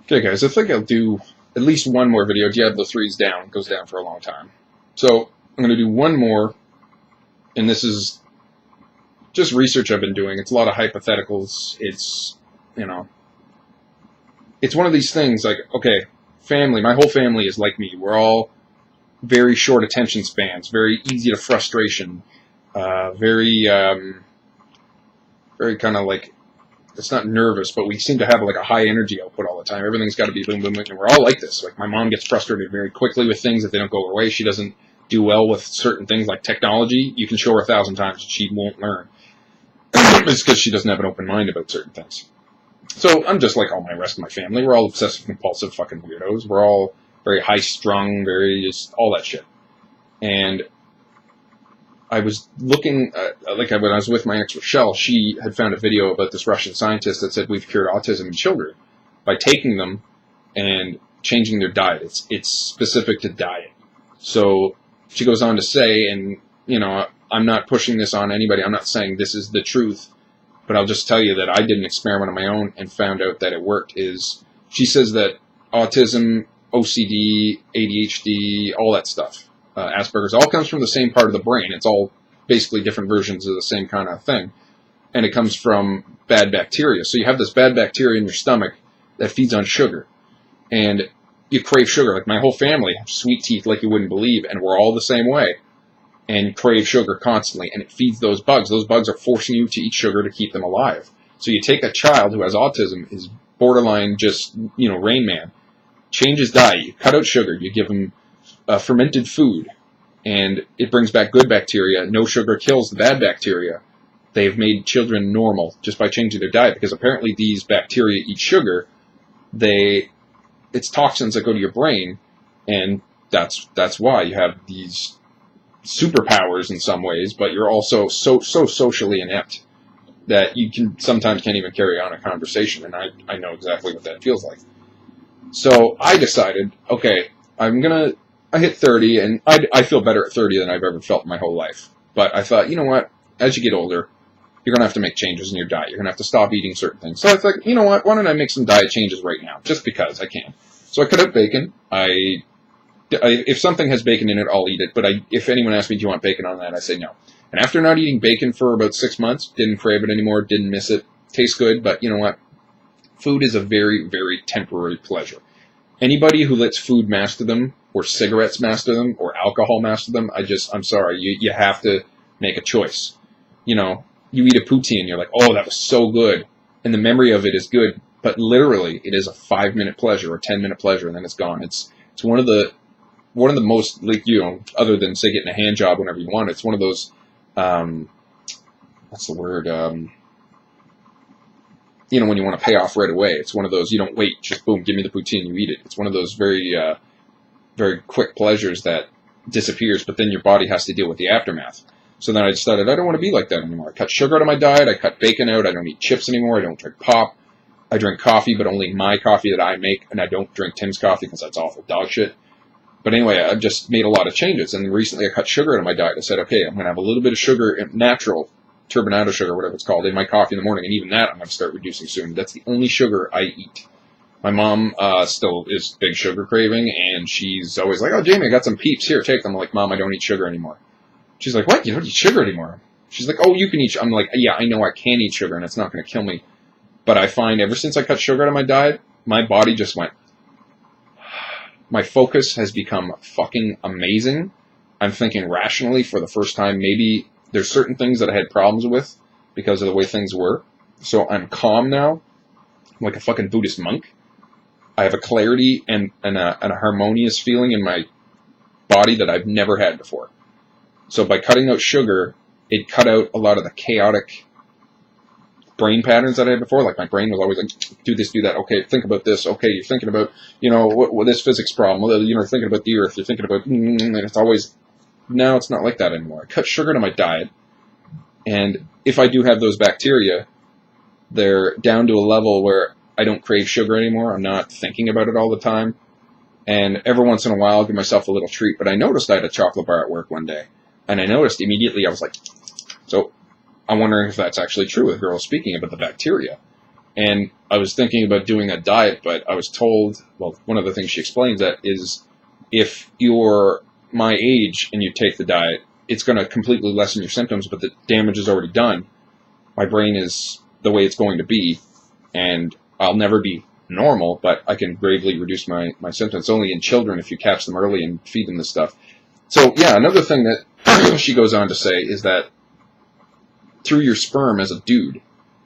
Okay, guys, I think I'll do at least one more video. Diablo 3's down. It goes down for a long time. So I'm going to do one more, and this is just research I've been doing. It's a lot of hypotheticals. It's one of these things like, okay, family, my whole family is like me. We're all very short attention spans, very easy to frustration, very kind of like, it's not nervous, but we seem to have like a high energy output all the time. Everything's got to be boom, boom, boom, and we're all like this. Like my mom gets frustrated very quickly with things if they don't go her way. She doesn't do well with certain things like technology. You can show her 1,000 times and she won't learn. It's because she doesn't have an open mind about certain things. So I'm just like all my rest of my family. We're all obsessive compulsive fucking weirdos. We're all very high strung, very just all that shit. And I was looking, when I was with my ex Rochelle, she had found a video about this Russian scientist that said we've cured autism in children by taking them and changing their diet. It's specific to diet. So she goes on to say, and I'm not pushing this on anybody. I'm not saying this is the truth, but I'll just tell you that I did an experiment on my own and found out that it worked. She says that autism, OCD, ADHD, all that stuff, aspbergers, all comes from the same part of the brain. It's all basically different versions of the same kind of thing. And it comes from bad bacteria. So you have this bad bacteria in your stomach that feeds on sugar. And you crave sugar. Like my whole family have sweet teeth like you wouldn't believe, and we're all the same way. And crave sugar constantly. And it feeds those bugs. Those bugs are forcing you to eat sugar to keep them alive. So you take a child who has autism, is borderline just, Rain Man, change his diet, you cut out sugar, you give him fermented food, and it brings back good bacteria. No sugar kills the bad bacteria. They've made children normal just by changing their diet, because apparently these bacteria eat sugar. It's toxins that go to your brain, and that's why you have these superpowers in some ways, but you're also so socially inept that you sometimes can't even carry on a conversation, and I know exactly what that feels like. So I decided, okay, I hit 30, and I feel better at 30 than I've ever felt in my whole life. But I thought, you know what, as you get older, you're going to have to make changes in your diet. You're going to have to stop eating certain things. So I thought, you know what, why don't I make some diet changes right now, just because I can. So I cut out bacon. If something has bacon in it, I'll eat it. But if anyone asks me, do you want bacon on that, I say no. And after not eating bacon for about 6 months, didn't crave it anymore, didn't miss it. Tastes good, but you know what? Food is a very, very temporary pleasure. Anybody who lets food master them, or cigarettes master them, or alcohol master them, I'm sorry, you have to make a choice. You eat a poutine, you're like, oh, that was so good. And the memory of it is good, but literally, it is a 5-minute pleasure, or 10-minute pleasure, and then it's gone. It's one of the most, other than, say, getting a hand job whenever you want, it's one of those, what's the word, when you want to pay off right away. It's one of those, you don't wait, just boom, give me the poutine, you eat it. It's one of those very, very quick pleasures that disappears, but then your body has to deal with the aftermath. So then I decided I don't want to be like that anymore. I cut sugar out of my diet, I cut bacon out, I don't eat chips anymore, I don't drink pop. I drink coffee, but only my coffee that I make, and I don't drink Tim's coffee because that's awful dog shit. But anyway, I've just made a lot of changes, and recently I cut sugar out of my diet. I said, okay, I'm going to have a little bit of sugar, natural, turbinado sugar, whatever it's called, in my coffee in the morning, and even that I'm going to start reducing soon. That's the only sugar I eat. My mom still is big sugar craving, and she's always like, oh, Jamie, I got some Peeps. Here, take them. I'm like, Mom, I don't eat sugar anymore. She's like, what? You don't eat sugar anymore? She's like, oh, you can eat I'm like, yeah, I know I can eat sugar, and it's not going to kill me. But I find ever since I cut sugar out of my diet, my body just went, my focus has become fucking amazing. I'm thinking rationally for the first time. Maybe there's certain things that I had problems with because of the way things were. So I'm calm now, like a fucking Buddhist monk. I have a clarity and a harmonious feeling in my body that I've never had before. So by cutting out sugar, it cut out a lot of the chaotic brain patterns that I had before. Like my brain was always like, do this, do that. Okay, think about this. Okay, you're thinking about, what this physics problem. You're thinking about the earth. You're thinking about, and it's always, now it's not like that anymore. I cut sugar to my diet. And if I do have those bacteria, they're down to a level where I don't crave sugar anymore. I'm not thinking about it all the time. And every once in a while, I'll give myself a little treat. But I noticed I had a chocolate bar at work one day. And I noticed immediately, I was like, so I'm wondering if that's actually true. The girl was speaking about the bacteria. And I was thinking about doing a diet, but I was told, well, one of the things she explains that is if you're my age and you take the diet, it's going to completely lessen your symptoms, but the damage is already done. My brain is the way it's going to be, and I'll never be normal, but I can gravely reduce my symptoms. It's only in children if you catch them early and feed them this stuff. So, yeah, another thing that she goes on to say is that through your sperm as a dude,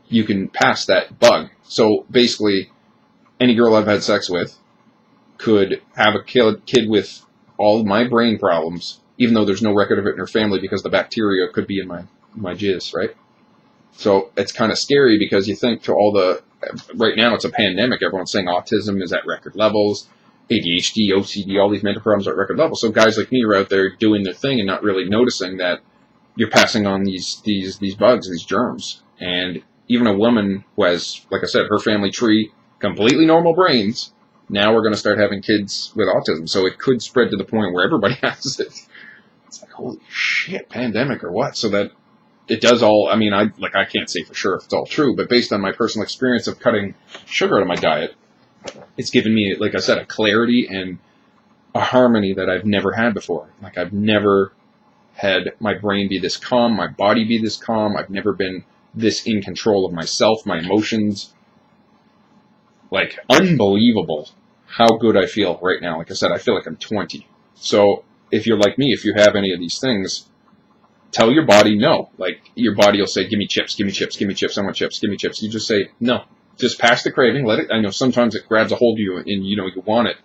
you can pass that bug. So, basically, any girl I've had sex with could have a kid with all of my brain problems, even though there's no record of it in her family because the bacteria could be in my jizz, right? So it's kind of scary because you think to all the, right now it's a pandemic, everyone's saying autism is at record levels, ADHD, OCD, all these mental problems are at record levels. So guys like me are out there doing their thing and not really noticing that you're passing on these bugs, these germs. And even a woman who has, like I said, her family tree, completely normal brains, now we're going to start having kids with autism. So it could spread to the point where everybody has it. It's like, holy shit, pandemic or what? So that it does all, I mean, I can't say for sure if it's all true, but based on my personal experience of cutting sugar out of my diet, it's given me, like I said, a clarity and a harmony that I've never had before. Like, I've never had my brain be this calm, my body be this calm. I've never been this in control of myself, my emotions. Like, unbelievable how good I feel right now. Like I said, I feel like I'm 20. So if you're like me, if you have any of these things, tell your body no. Like, your body will say, give me chips, give me chips, give me chips, I want chips, give me chips. You just say, no. Just pass the craving, let it, I know sometimes it grabs a hold of you and, you know, you want it.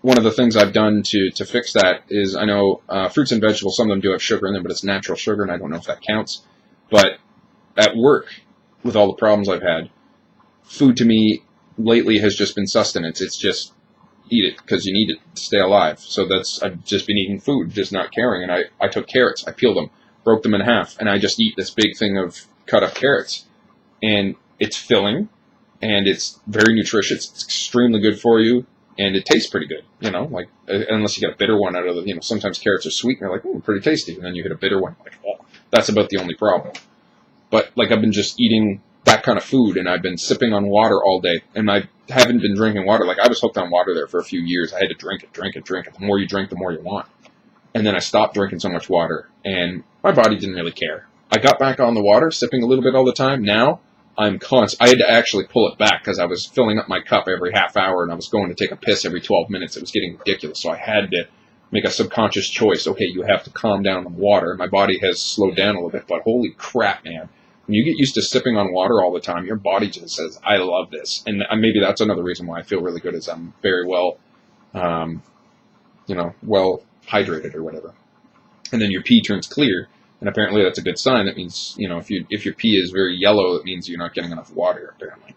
One of the things I've done to fix that is, I know fruits and vegetables, some of them do have sugar in them, but it's natural sugar, and I don't know if that counts. But at work, with all the problems I've had, food to me lately has just been sustenance. It's just eat it because you need it to stay alive. So I've just been eating food, just not caring. And I took carrots, I peeled them, broke them in half, and I just eat this big thing of cut up carrots. And it's filling, and it's very nutritious. It's extremely good for you, and it tastes pretty good, you know, like, unless you get a bitter one out of the, you know, sometimes carrots are sweet, and they're like, oh, pretty tasty. And then you get a bitter one, like, oh, that's about the only problem. But, like, I've been just eating that kind of food, and I've been sipping on water all day, and I haven't been drinking water. Like, I was hooked on water there for a few years. I had to drink it. The more you drink, the more you want. And then I stopped drinking so much water, and my body didn't really care. I got back on the water, sipping a little bit all the time. Now, I'm constant. I had to actually pull it back because I was filling up my cup every half hour, and I was going to take a piss every 12 minutes. It was getting ridiculous, so I had to make a subconscious choice. Okay, you have to calm down on water. My body has slowed down a little bit, but holy crap, man. When you get used to sipping on water all the time, your body just says, I love this. And maybe that's another reason why I feel really good is I'm very well, well hydrated or whatever. And then your pee turns clear, and apparently that's a good sign. That means, you know, if your pee is very yellow, it means you're not getting enough water, apparently.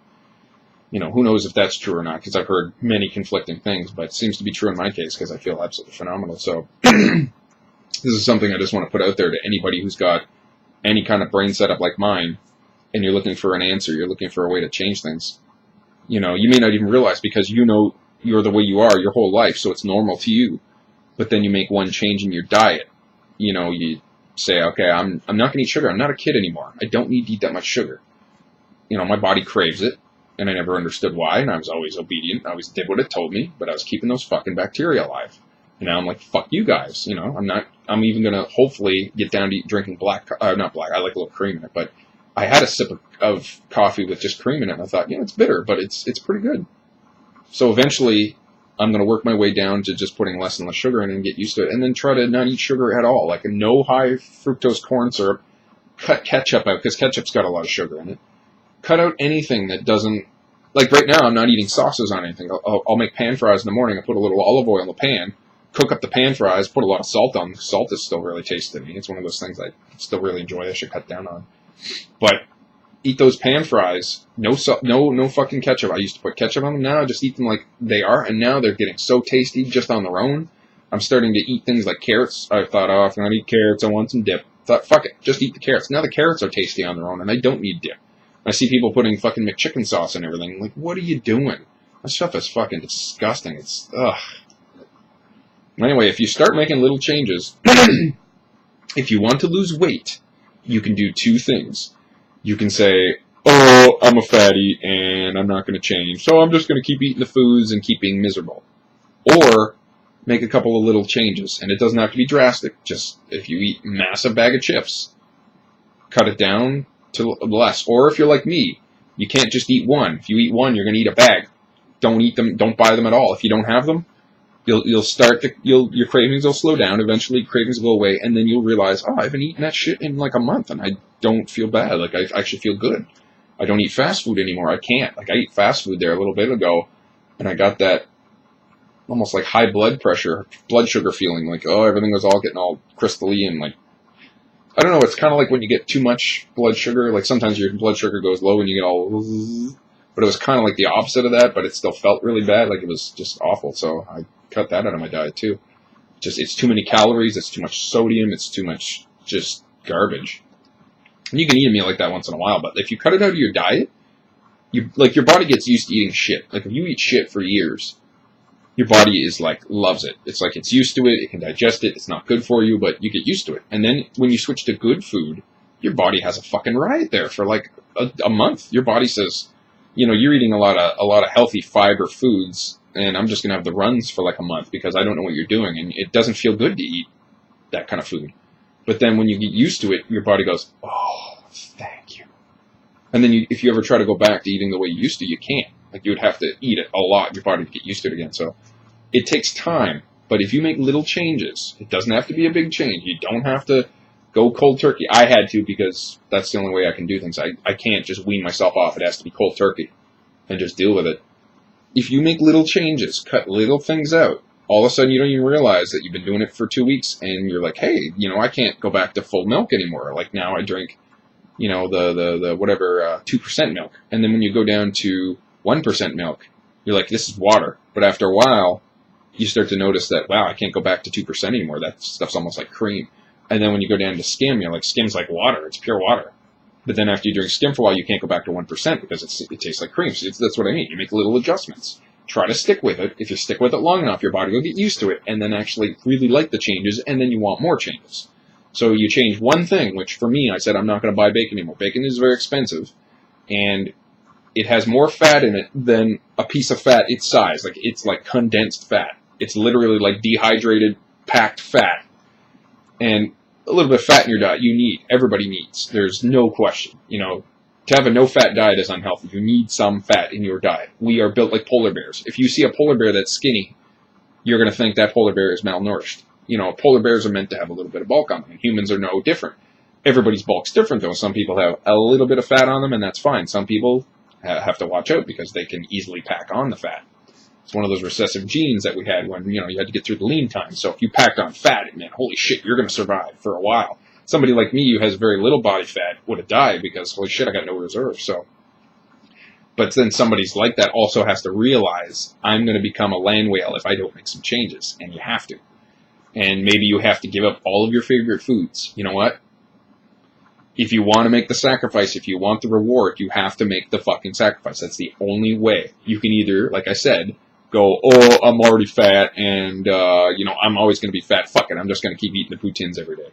You know, who knows if that's true or not, because I've heard many conflicting things, but it seems to be true in my case because I feel absolutely phenomenal. So this is something I just want to put out there to anybody who's got any kind of brain setup like mine, and you're looking for an answer, you're looking for a way to change things. You know, you may not even realize because you know you're the way you are your whole life, so it's normal to you. But then you make one change in your diet. You know, you say, okay, I'm not going to eat sugar. I'm not a kid anymore. I don't need to eat that much sugar. You know, my body craves it, and I never understood why, and I was always obedient. I always did what it told me, but I was keeping those fucking bacteria alive. And now I'm like, fuck you guys. You know, I'm even going to hopefully get down to drinking not black, I like a little cream in it, but I had a sip of coffee with just cream in it, and I thought, you know, it's bitter, but it's pretty good. So eventually, I'm going to work my way down to just putting less and less sugar in and get used to it, and then try to not eat sugar at all, like no high fructose corn syrup. Cut ketchup out, because ketchup's got a lot of sugar in it. Cut out anything that doesn't, like right now, I'm not eating sauces on anything. I'll make pan fries in the morning. I put a little olive oil in the pan, cook up the pan fries, put a lot of salt on. Salt is still really tasty to me. It's one of those things I still really enjoy. I should cut down on. But eat those pan fries. No fucking ketchup. I used to put ketchup on them. Now I just eat them like they are, and now they're getting so tasty just on their own. I'm starting to eat things like carrots. I thought, oh, if I'm going to eat carrots, I want some dip. I thought, fuck it, just eat the carrots. Now the carrots are tasty on their own, and I don't need dip. I see people putting fucking McChicken sauce and everything. I'm like, what are you doing? That stuff is fucking disgusting. It's, ugh. Anyway, if you start making little changes, if you want to lose weight, you can do two things. You can say, oh, I'm a fatty and I'm not going to change, so I'm just going to keep eating the foods and keep being miserable. Or make a couple of little changes, and it doesn't have to be drastic. Just if you eat a massive bag of chips, cut it down to less. Or if you're like me, you can't just eat one. If you eat one, you're going to eat a bag. Don't eat them. Don't buy them at all. If you don't have them, you'll start your cravings will slow down. Eventually, cravings will go away, and then you'll realize, oh, I haven't eaten that shit in like a month, and I don't feel bad. Like I actually feel good. I don't eat fast food anymore. I can't. Like I ate fast food there a little bit ago, and I got that almost like high blood sugar feeling. Like, oh, everything was all getting all crystally and like, I don't know. It's kind of like when you get too much blood sugar. Like sometimes your blood sugar goes low and you get all, but it was kind of like the opposite of that. But it still felt really bad. Like it was just awful. So I cut that out of my diet too. Just it's too many calories. It's too much sodium. It's too much just garbage. And you can eat a meal like that once in a while, but if you cut it out of your diet, your body gets used to eating shit. Like if you eat shit for years, your body is like, loves it. It's like it's used to it. It can digest it. It's not good for you, but you get used to it. And then when you switch to good food, your body has a fucking riot there for like a month. Your body says, you're eating a lot of healthy fiber foods, and I'm just gonna have the runs for like a month because I don't know what you're doing, and it doesn't feel good to eat that kind of food. But then when you get used to it, your body goes, oh, thank you. And then if you ever try to go back to eating the way you used to, you can't. Like you would have to eat it a lot, your body to get used to it again. So it takes time, but if you make little changes, it doesn't have to be a big change. You don't have to go cold turkey. I had to because that's the only way I can do things. I can't just wean myself off. It has to be cold turkey and just deal with it. If you make little changes, cut little things out, all of a sudden you don't even realize that you've been doing it for 2 weeks and you're like, hey, I can't go back to full milk anymore. Like now I drink, the whatever, 2% milk. And then when you go down to 1% milk, you're like, this is water. But after a while, you start to notice that, wow, I can't go back to 2% anymore. That stuff's almost like cream. And then when you go down to skim, you're like, skim's like water. It's pure water. But then after you drink skim for a while, you can't go back to 1% because it tastes like cream. So that's what I mean. You make little adjustments. Try to stick with it. If you stick with it long enough, your body will get used to it and then actually really like the changes, and then you want more changes. So you change one thing, which for me, I said I'm not going to buy bacon anymore. Bacon is very expensive, and it has more fat in it than a piece of fat its size. Like it's like condensed fat. It's literally like dehydrated, packed fat. And a little bit of fat in your diet you need. Everybody needs. There's no question. To have a no-fat diet is unhealthy. You need some fat in your diet. We are built like polar bears. If you see a polar bear that's skinny, you're going to think that polar bear is malnourished. Polar bears are meant to have a little bit of bulk on them. Humans are no different. Everybody's bulk's different, though. Some people have a little bit of fat on them, and that's fine. Some people have to watch out because they can easily pack on the fat. It's one of those recessive genes that we had when, you had to get through the lean time. So if you packed on fat, it meant, holy shit, you're going to survive for a while. Somebody like me who has very little body fat would have died because, holy shit, I got no reserve. So, but then somebody's like that also has to realize, I'm going to become a land whale if I don't make some changes. And you have to. And maybe you have to give up all of your favorite foods. You know what? If you want to make the sacrifice, if you want the reward, you have to make the fucking sacrifice. That's the only way. You can either, like I said, go, oh, I'm already fat and, I'm always going to be fat. Fuck it. I'm just going to keep eating the poutines every day.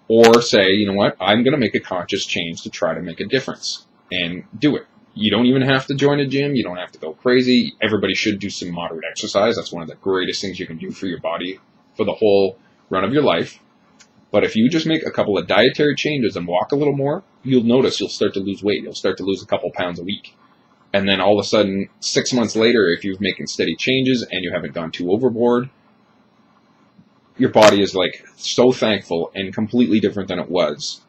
Or say, you know what? I'm going to make a conscious change to try to make a difference and do it. You don't even have to join a gym. You don't have to go crazy. Everybody should do some moderate exercise. That's one of the greatest things you can do for your body for the whole run of your life. But if you just make a couple of dietary changes and walk a little more, you'll notice you'll start to lose weight. You'll start to lose a couple pounds a week. And then all of a sudden, 6 months later, if you're making steady changes and you haven't gone too overboard, your body is like so thankful and completely different than it was.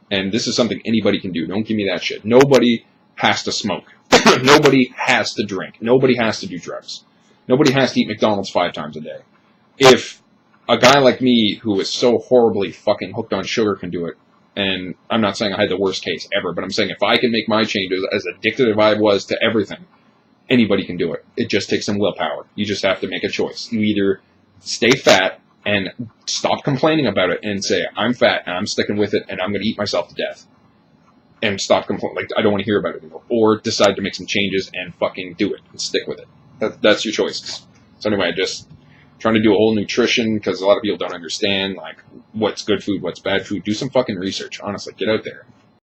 And this is something anybody can do. Don't give me that shit. Nobody has to smoke. Nobody has to drink. Nobody has to do drugs. Nobody has to eat McDonald's 5 times a day. If a guy like me who is so horribly fucking hooked on sugar can do it, and I'm not saying I had the worst case ever, but I'm saying if I can make my changes as addicted as I was to everything, anybody can do it. It just takes some willpower. You just have to make a choice. You either stay fat and stop complaining about it and say, I'm fat and I'm sticking with it and I'm going to eat myself to death. And stop complaining. Like, I don't want to hear about it anymore. Or decide to make some changes and fucking do it and stick with it. That's your choices. So anyway, just trying to do a whole nutrition because a lot of people don't understand, like, what's good food, what's bad food. Do some fucking research. Honestly, get out there.